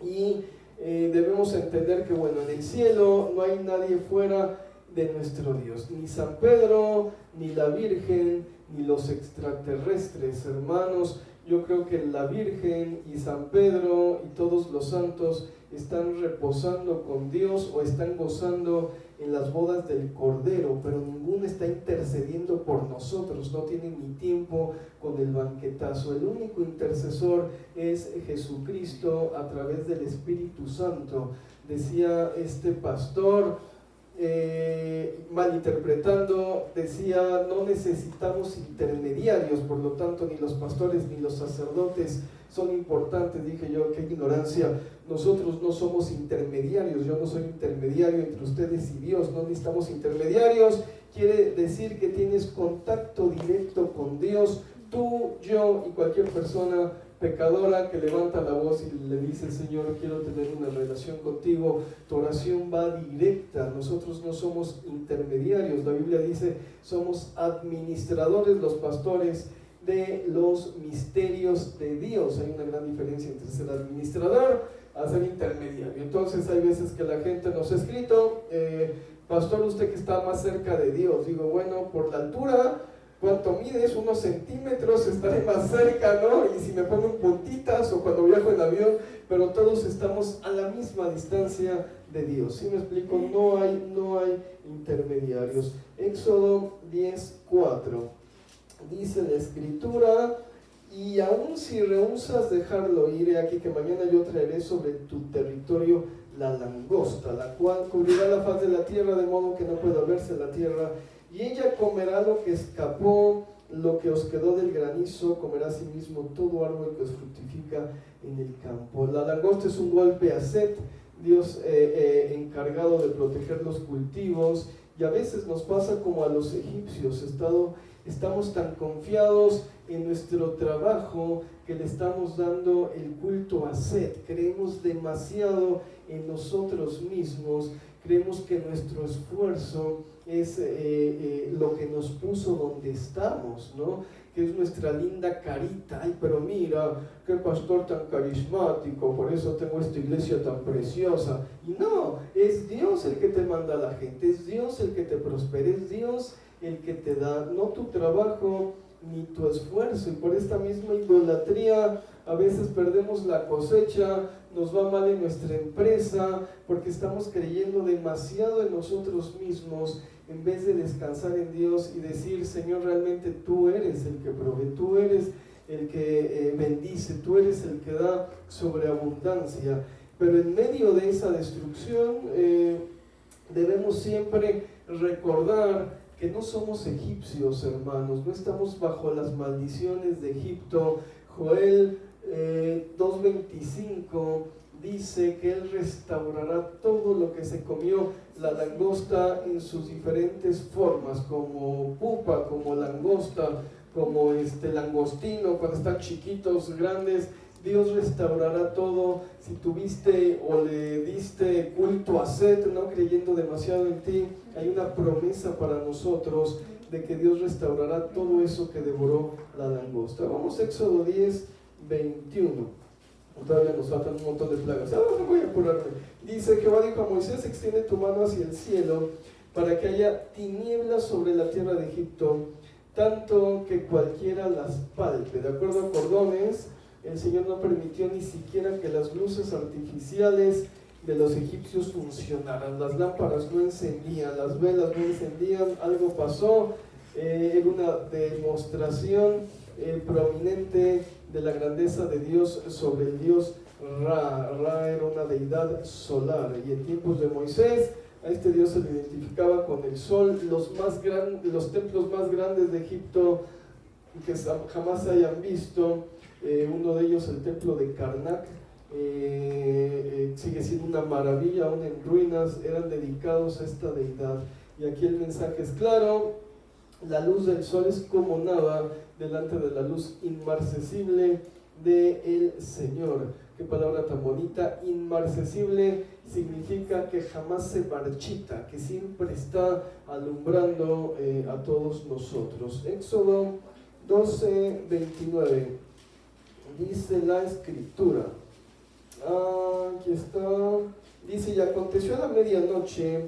Y debemos entender que, bueno, en el cielo no hay nadie fuera de nuestro Dios, ni San Pedro, ni la Virgen, ni los extraterrestres, hermanos. Yo creo que la Virgen y San Pedro y todos los santos están reposando con Dios o están gozando en las bodas del Cordero, pero ninguno está intercediendo por nosotros, no tienen ni tiempo con el banquetazo. El único intercesor es Jesucristo a través del Espíritu Santo. Decía este pastor, malinterpretando, decía: no necesitamos intermediarios, por lo tanto ni los pastores ni los sacerdotes son importantes. Dije yo: qué ignorancia, nosotros no somos intermediarios, yo no soy intermediario entre ustedes y Dios, no necesitamos intermediarios. Quiere decir que tienes contacto directo con Dios, tú, yo y cualquier persona pecadora que levanta la voz y le dice: Señor, quiero tener una relación contigo. Tu oración va directa. Nosotros no somos intermediarios. La Biblia dice: somos administradores, los pastores, de los misterios de Dios. Hay una gran diferencia entre ser administrador a ser intermediario. Entonces hay veces que la gente nos ha escrito: pastor, usted que está más cerca de Dios. Digo: bueno, por la altura, ¿cuánto mides? Unos centímetros, estaré más cerca, ¿no? Y si me pongo en puntitas o cuando viajo en avión, pero todos estamos a la misma distancia de Dios. ¿Sí me explico? No hay intermediarios. Éxodo 10:4 dice la Escritura: y aun si rehusas dejarlo ir, he aquí que mañana yo traeré sobre tu territorio la langosta, la cual cubrirá la faz de la tierra, de modo que no pueda verse la tierra, y ella comerá lo que escapó, lo que os quedó del granizo, comerá asimismo todo árbol que os fructifica en el campo. La langosta es un golpe a Set, Dios encargado de proteger los cultivos, y a veces nos pasa como a los egipcios. Estamos tan confiados en nuestro trabajo que le estamos dando el culto a Set. Creemos demasiado en nosotros mismos, creemos que nuestro esfuerzo es lo que nos puso donde estamos, ¿no? Que es nuestra linda carita. Ay, pero mira, qué pastor tan carismático, por eso tengo esta iglesia tan preciosa. Y no, es Dios el que te manda a la gente, es Dios el que te prospera, es Dios el que te da, no tu trabajo ni tu esfuerzo. Y por esta misma idolatría a veces perdemos la cosecha, nos va mal en nuestra empresa, porque estamos creyendo demasiado en nosotros mismos en vez de descansar en Dios y decir: Señor, realmente tú eres el que provee, tú eres el que bendice, tú eres el que da sobreabundancia. Pero en medio de esa destrucción debemos siempre recordar que no somos egipcios, hermanos, no estamos bajo las maldiciones de Egipto. Joel 2:25 dice que Él restaurará todo lo que se comió la langosta en sus diferentes formas, como pupa, como langosta, como langostino, cuando están chiquitos, grandes. Dios restaurará todo. Si tuviste o le diste culto a Set, no creyendo demasiado en ti, hay una promesa para nosotros de que Dios restaurará todo eso que devoró la langosta. Vamos a Éxodo 10:21. Todavía nos faltan un montón de plagas. No voy a apurarme. Dice: Jehová dijo a Moisés: extiende tu mano hacia el cielo para que haya tinieblas sobre la tierra de Egipto, tanto que cualquiera las palpe. De acuerdo a Cordones, el Señor no permitió ni siquiera que las luces artificiales de los egipcios funcionaran. Las lámparas no encendían, las velas no encendían, algo pasó. Era una demostración prominente de la grandeza de Dios sobre el dios Ra. Ra era una deidad solar, y en tiempos de Moisés a este dios se le identificaba con el sol. Los templos más grandes de Egipto que jamás se hayan visto, uno de ellos, el templo de Karnak, sigue siendo una maravilla, aún en ruinas, eran dedicados a esta deidad. Y aquí el mensaje es claro: la luz del sol es como nada delante de la luz inmarcesible del Señor. Qué palabra tan bonita. Inmarcesible significa que jamás se marchita, que siempre está alumbrando a todos nosotros. Éxodo 12:29 dice la Escritura. Aquí está. Dice: y aconteció a la medianoche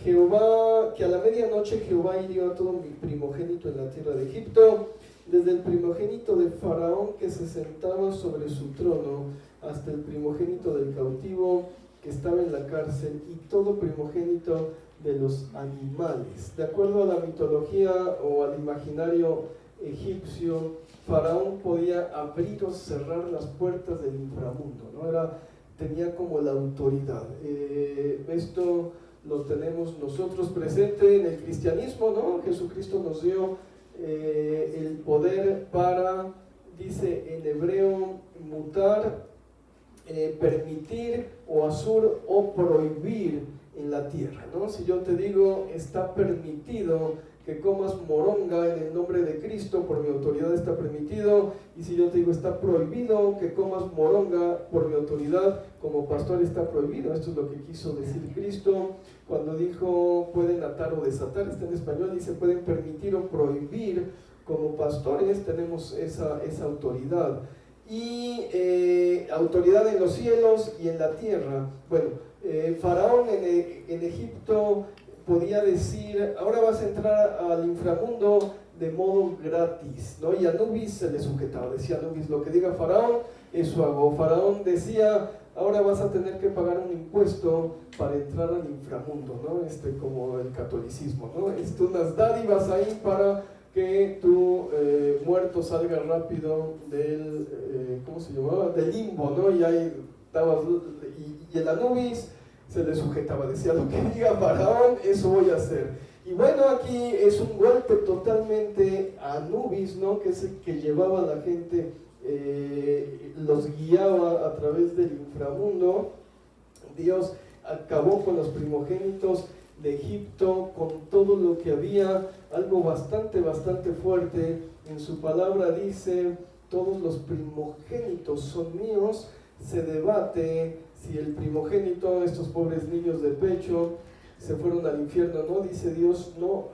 que a la medianoche Jehová hirió a todo mi primogénito en la tierra de Egipto, desde el primogénito de Faraón que se sentaba sobre su trono, hasta el primogénito del cautivo que estaba en la cárcel, y todo primogénito de los animales. De acuerdo a la mitología o al imaginario egipcio, Faraón podía abrir o cerrar las puertas del inframundo, ¿no? Tenía como la autoridad. Esto lo tenemos nosotros presente en el cristianismo, ¿no? Jesucristo nos dio el poder para, dice en hebreo, mutar, permitir o asur o prohibir en la tierra, ¿no? Si yo te digo, está permitido que comas moronga en el nombre de Cristo, por mi autoridad está permitido, y si yo te digo, está prohibido que comas moronga, por mi autoridad como pastor está prohibido. Esto es lo que quiso decir Cristo cuando dijo pueden atar o desatar. Está en español, dice pueden permitir o prohibir. Como pastores tenemos esa autoridad, y autoridad en los cielos y en la tierra. Bueno, Faraón en Egipto podía decir, ahora vas a entrar al inframundo de modo gratis, ¿no? Y Anubis se le sujetaba, decía Anubis, lo que diga Faraón, eso hago. Faraón decía, ahora vas a tener que pagar un impuesto para entrar al inframundo, ¿no? Como el catolicismo, ¿no? Unas dádivas ahí para que tu muerto salga rápido del, ¿cómo se llamaba? Del limbo, ¿no? Y ahí estabas, y el Anubis se le sujetaba, decía, lo que diga Faraón, eso voy a hacer. Y bueno, aquí es un golpe totalmente a Anubis, ¿no? Que es el que llevaba a la gente, los guiaba a través del inframundo. Dios acabó con los primogénitos de Egipto, con todo lo que había, algo bastante fuerte. En su palabra dice, todos los primogénitos son míos. Se debate si el primogénito, estos pobres niños de pecho, se fueron al infierno, no, dice Dios, no,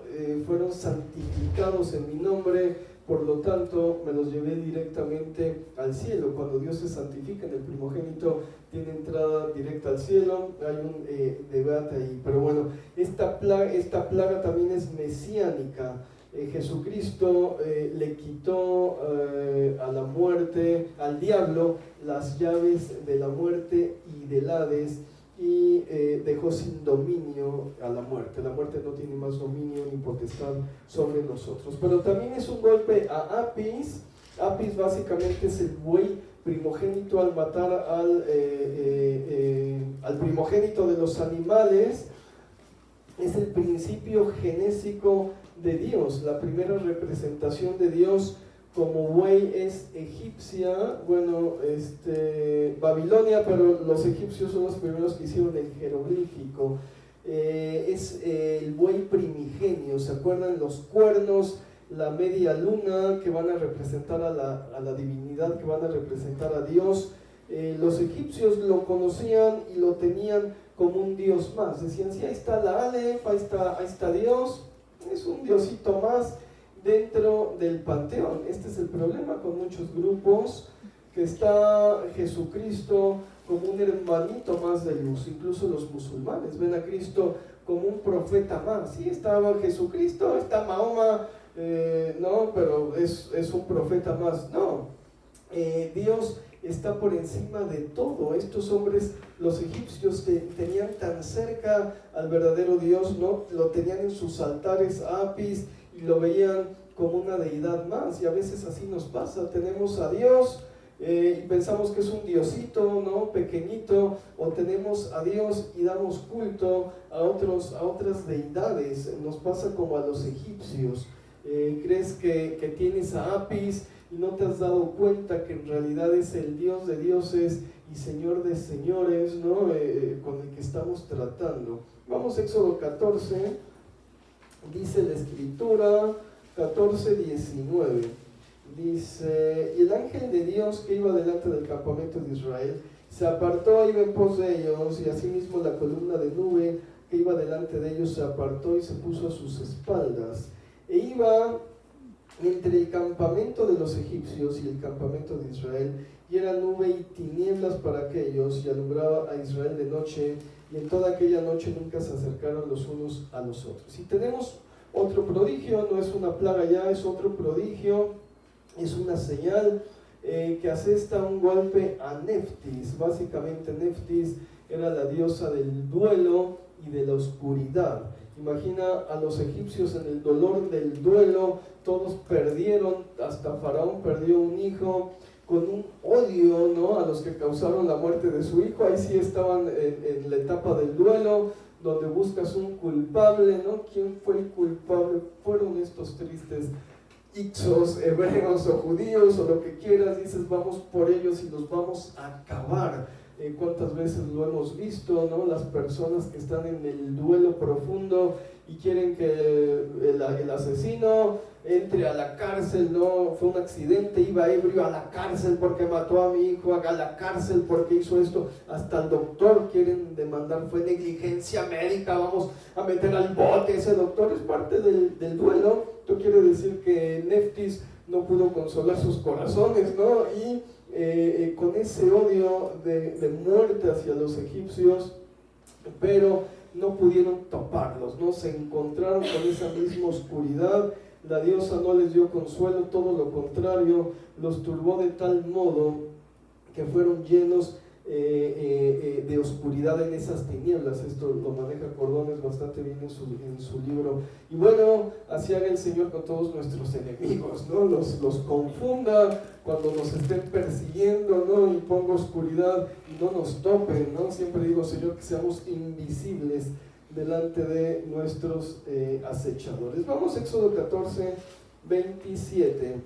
fueron santificados en mi nombre, por lo tanto me los llevé directamente al cielo. Cuando Dios se santifica en el primogénito, tiene entrada directa al cielo. Hay un debate ahí, pero bueno, esta plaga también es mesiánica. Jesucristo le quitó a la muerte, al diablo, las llaves de la muerte y del Hades, y dejó sin dominio a la muerte. La muerte no tiene más dominio ni potestad sobre nosotros. Pero también es un golpe a Apis. Apis básicamente es el buey primogénito. Al matar al primogénito de los animales, es el principio genésico de Dios. La primera representación de Dios como buey es egipcia, bueno, Babilonia, pero los egipcios son los primeros que hicieron el jeroglífico. Es el buey primigenio. ¿Se acuerdan? Los cuernos, la media luna, que van a representar a la divinidad, que van a representar a Dios. Los egipcios lo conocían y lo tenían como un dios más. Decían, sí, ahí está la Aleph, ahí está Dios, es un diosito más dentro del panteón. Este es el problema con muchos grupos, que está Jesucristo como un hermanito más de luz. Incluso los musulmanes ven a Cristo como un profeta más. Sí, estaba Jesucristo, está Mahoma, no, pero es un profeta más. No, Dios está por encima de todo. Estos hombres, los egipcios, tenían tan cerca al verdadero Dios, ¿no? Lo tenían en sus altares a Apis y lo veían como una deidad más. Y a veces así nos pasa, tenemos a Dios y pensamos que es un diosito, ¿no? Pequeñito, o tenemos a Dios y damos culto a otras deidades. Nos pasa como a los egipcios. Crees que tienes a Apis y no te has dado cuenta que en realidad es el Dios de dioses y Señor de señores, ¿no? Con el que estamos tratando. Vamos a Éxodo 14, dice la escritura, 14:19. Dice, y el ángel de Dios que iba delante del campamento de Israel se apartó y iba en pos de ellos, y asimismo la columna de nube que iba delante de ellos se apartó y se puso a sus espaldas, e iba entre el campamento de los egipcios y el campamento de Israel, y era nube y tinieblas para aquellos, y alumbraba a Israel de noche, y en toda aquella noche nunca se acercaron los unos a los otros. Y tenemos otro prodigio, no es una plaga ya, es otro prodigio, es una señal que asesta un golpe a Neftis. Básicamente Neftis era la diosa del duelo y de la oscuridad. Imagina a los egipcios en el dolor del duelo, todos perdieron, hasta Faraón perdió un hijo, con un odio, ¿no?, a los que causaron la muerte de su hijo. Ahí sí estaban en la etapa del duelo, donde buscas un culpable, ¿no? ¿Quién fue el culpable? Fueron estos tristes Ixos, hebreos o judíos o lo que quieras. Dices, vamos por ellos y los vamos a acabar. ¿Cuántas veces lo hemos visto, ¿no? Las personas que están en el duelo profundo y quieren que el asesino entre a la cárcel, ¿no? Fue un accidente, iba ebrio, a la cárcel porque mató a mi hijo, a la cárcel porque hizo esto, hasta el doctor quieren demandar, fue negligencia médica, vamos a meter al bote ese doctor. Es parte del duelo. Esto quiere decir que Neftis no pudo consolar sus corazones, ¿no? Y con ese odio de muerte hacia los egipcios, pero no pudieron taparlos, ¿no? Se encontraron con esa misma oscuridad. La diosa no les dio consuelo, todo lo contrario, los turbó de tal modo que fueron llenos de oscuridad en esas tinieblas. Esto lo maneja Cordones bastante bien en su libro. Y bueno, así haga el Señor con todos nuestros enemigos, ¿no? Los confunda cuando nos estén persiguiendo, ¿no? Y ponga oscuridad y no nos topen, ¿no? Siempre digo, Señor, que seamos invisibles delante de nuestros acechadores. Vamos a Éxodo 14, 27.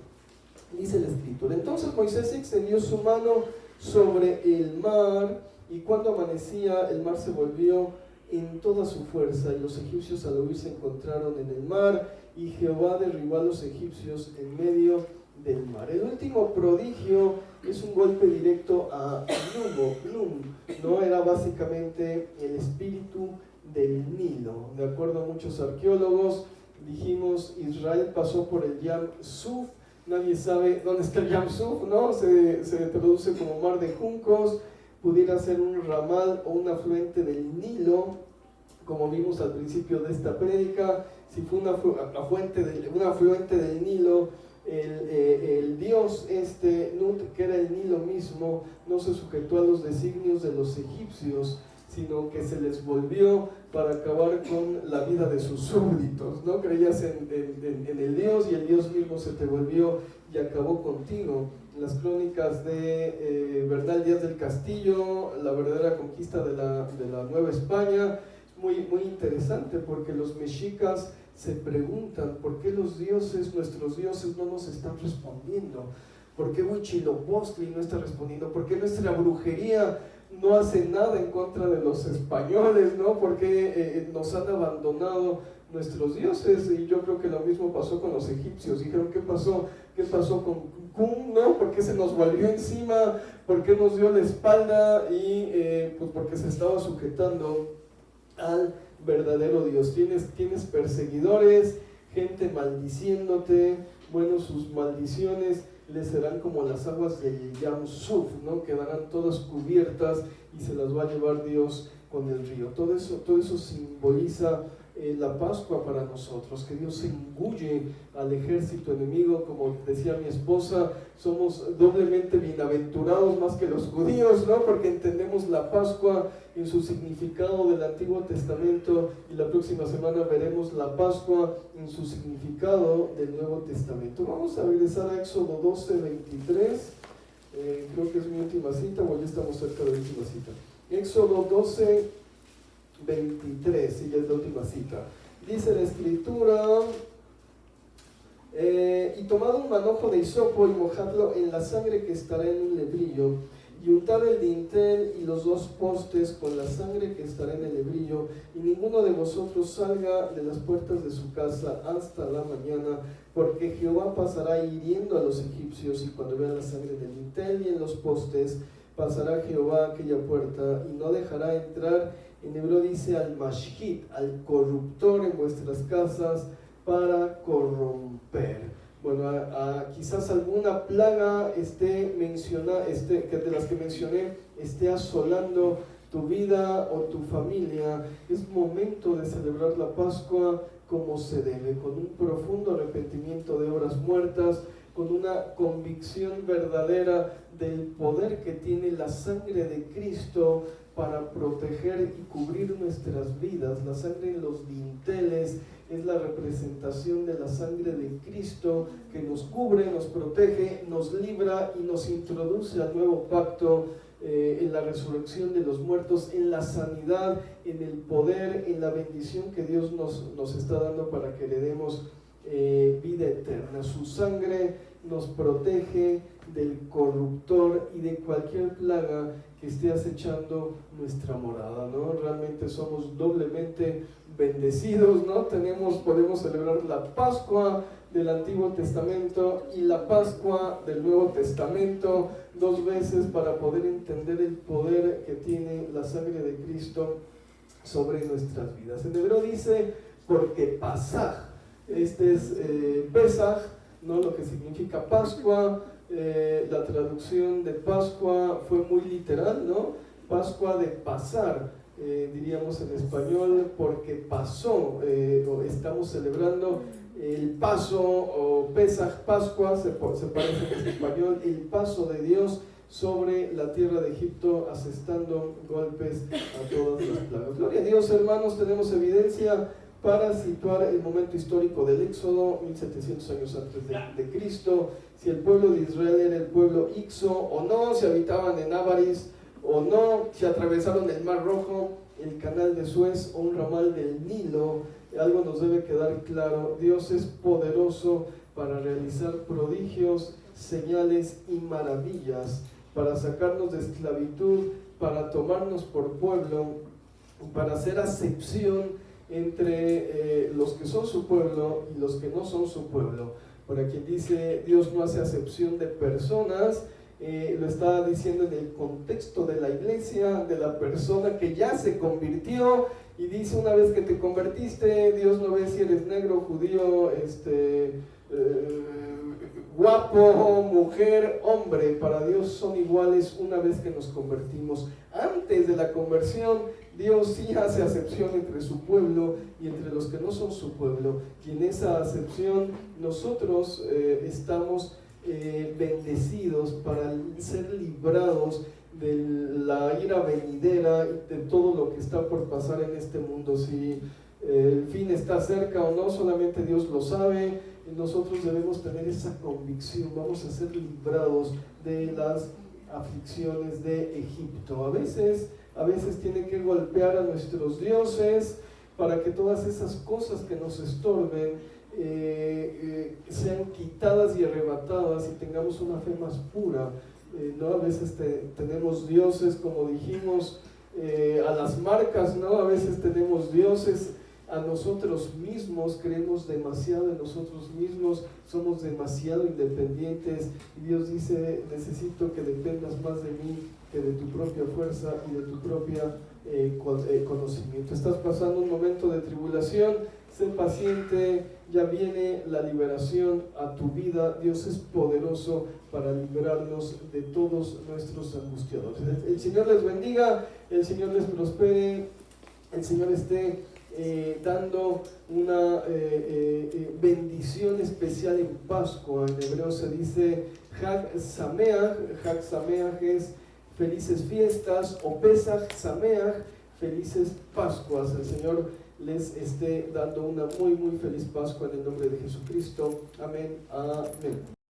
Dice la Escritura: entonces Moisés extendió su mano sobre el mar, y cuando amanecía el mar se volvió en toda su fuerza, y los egipcios al huir se encontraron en el mar, y Jehová derribó a los egipcios en medio del mar. El último prodigio es un golpe directo a Plum, ¿no? Era básicamente el espíritu del Nilo. De acuerdo a muchos arqueólogos, dijimos, Israel pasó por el Yam Suf. Nadie sabe dónde está el Yam Suf, ¿no? Se traduce como mar de juncos. Pudiera ser un ramal o un afluente del Nilo, como vimos al principio de esta prédica. Si fue un afluente del Nilo, el dios Nut, que era el Nilo mismo, no se sujetó a los designios de los egipcios, sino que se les volvió para acabar con la vida de sus súbditos, ¿no? Creías en el Dios y el Dios mismo se te volvió y acabó contigo. Las crónicas de Bernal Díaz del Castillo, la verdadera conquista de la Nueva España, muy, muy interesante, porque los mexicas se preguntan por qué los dioses, nuestros dioses, no nos están respondiendo. ¿Por qué Huitzilopochtli no está respondiendo? ¿Por qué nuestra brujería no hace nada en contra de los españoles, ¿no? Porque nos han abandonado nuestros dioses. Y yo creo que lo mismo pasó con los egipcios. Dijeron, ¿qué pasó? ¿Qué pasó con Cum, no? ¿Por qué se nos volvió encima? ¿Por qué nos dio la espalda? Y pues porque se estaba sujetando al verdadero Dios. Tienes perseguidores, gente maldiciéndote. Bueno, sus maldiciones les serán como las aguas del Yam Suf, ¿no? Quedarán todas cubiertas y se las va a llevar Dios con el río. Todo eso simboliza la Pascua para nosotros, que Dios engulle al ejército enemigo. Como decía mi esposa, somos doblemente bienaventurados más que los judíos, ¿no? Porque entendemos la Pascua en su significado del Antiguo Testamento, y la próxima semana veremos la Pascua en su significado del Nuevo Testamento. Vamos a regresar a Éxodo 12, 23. Creo que es mi última cita, o ya estamos cerca de la última cita. Éxodo 12, 23, y ya es la última cita. Dice la Escritura: y tomad un manojo de hisopo y mojadlo en la sangre que estará en un lebrillo, y untad el dintel y los dos postes con la sangre que estará en el lebrillo, y ninguno de vosotros salga de las puertas de su casa hasta la mañana, porque Jehová pasará hiriendo a los egipcios, y cuando vean la sangre en el dintel y en los postes, pasará Jehová aquella puerta y no dejará entrar. En hebreo dice al mashhit, al corruptor en vuestras casas, para corromper. Bueno, quizás alguna plaga que de las que mencioné esté asolando tu vida o tu familia, es momento de celebrar la Pascua como se debe, con un profundo arrepentimiento de obras muertas, con una convicción verdadera del poder que tiene la sangre de Cristo para proteger y cubrir nuestras vidas. La sangre en los dinteles es la representación de la sangre de Cristo que nos cubre, nos protege, nos libra y nos introduce al nuevo pacto, en la resurrección de los muertos, en la sanidad, en el poder, en la bendición que Dios nos está dando para que le demos vida eterna. Su sangre nos protege del corruptor y de cualquier plaga que esté acechando nuestra morada, ¿no? Realmente somos doblemente bendecidos, ¿no? Podemos celebrar la Pascua del Antiguo Testamento y la Pascua del Nuevo Testamento 2 veces para poder entender el poder que tiene la sangre de Cristo sobre nuestras vidas. En hebreo dice, porque Pasaj, este es Pesaj, ¿no? Lo que significa Pascua. La traducción de Pascua fue muy literal, ¿no? Pascua de pasar, diríamos en español, porque pasó, estamos celebrando el paso, o Pesaj, Pascua, se parece en español, el paso de Dios sobre la tierra de Egipto, asestando golpes a todas las plagas. Gloria a Dios, hermanos, tenemos evidencia para situar el momento histórico del Éxodo, 1700 años antes de Cristo, si el pueblo de Israel era el pueblo Ixo o no, si habitaban en Ábaris o no, si atravesaron el Mar Rojo, el canal de Suez o un ramal del Nilo. Algo nos debe quedar claro: Dios es poderoso para realizar prodigios, señales y maravillas, para sacarnos de esclavitud, para tomarnos por pueblo, para hacer acepción entre los que son su pueblo y los que no son su pueblo. Para quien dice Dios no hace acepción de personas, lo está diciendo en el contexto de la iglesia, de la persona que ya se convirtió, y dice: una vez que te convertiste, Dios no ve si eres negro, judío, guapo, mujer, hombre. Para Dios son iguales una vez que nos convertimos. Antes de la conversión, Dios sí hace acepción entre su pueblo y entre los que no son su pueblo, y en esa acepción nosotros estamos bendecidos para ser librados de la ira venidera y de todo lo que está por pasar en este mundo. Si el fin está cerca o no, solamente Dios lo sabe, y nosotros debemos tener esa convicción. Vamos a ser librados de las aflicciones de Egipto. A veces tiene que golpear a nuestros dioses para que todas esas cosas que nos estorben sean quitadas y arrebatadas y tengamos una fe más pura. ¿No? A veces tenemos dioses, como dijimos, a las marcas, ¿no? A veces tenemos dioses a nosotros mismos, creemos demasiado en nosotros mismos, somos demasiado independientes, y Dios dice: necesito que dependas más de mí que de tu propia fuerza y de tu propia conocimiento. Estás pasando un momento de tribulación, sé paciente, ya viene la liberación a tu vida. Dios es poderoso para librarnos de todos nuestros angustiadores. El Señor les bendiga, el Señor les prospere, el Señor esté dando una bendición especial en Pascua. En hebreo se dice Hag Sameach. Hag Sameach es felices fiestas, o Pesach Sameach, felices Pascuas. El Señor les esté dando una muy muy feliz Pascua en el nombre de Jesucristo. Amén. Amén.